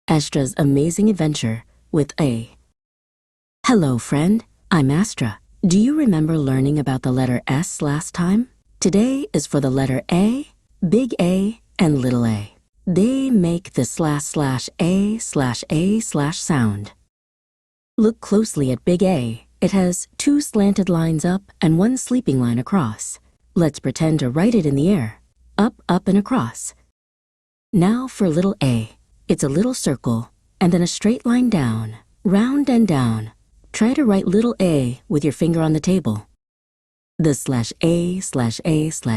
Astra's Amazing Adventure with A. Hello, friend. I'm Astra. Do you remember learning about the letter S last time? Today is for the letter A, big A, and little a. They make the //A/A/ sound. Look closely at big A. It has two slanted lines up and one sleeping line across. Let's pretend to write it in the air. Up, up, and across. Now for little a. It's a little circle, and then a straight line down, round and down. Try to write little a with your finger on the table. The /A/A/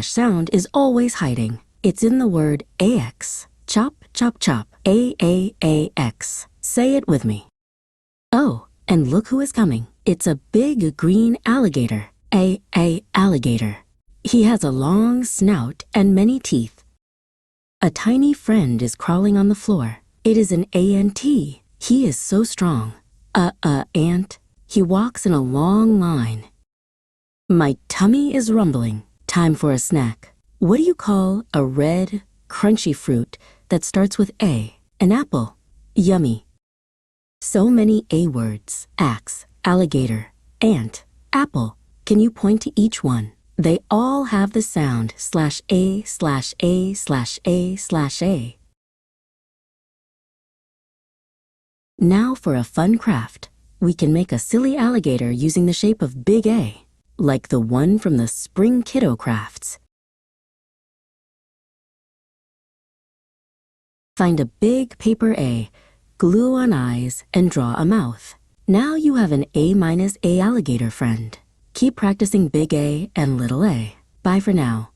sound is always hiding. It's in the word AX. Chop, chop, chop. AAAX. Say it with me. Oh, and look who is coming. It's a big green alligator. Alligator. He has a long snout and many teeth. A tiny friend is crawling on the floor. It is an ant. He is so strong. Ant. He walks in a long line. My tummy is rumbling. Time for a snack. What do you call a red, crunchy fruit that starts with A? An apple. Yummy. So many A words. Axe, alligator, ant, apple. Can you point to each one? They all have the sound /A/A/A/A. Now for a fun craft. We can make a silly alligator using the shape of big A, like the one from the springkiddo crafts. Find a big paper A, glue on eyes, and draw a mouth. Now you have an A- alligator friend. Keep practicing big A and little a. Bye for now.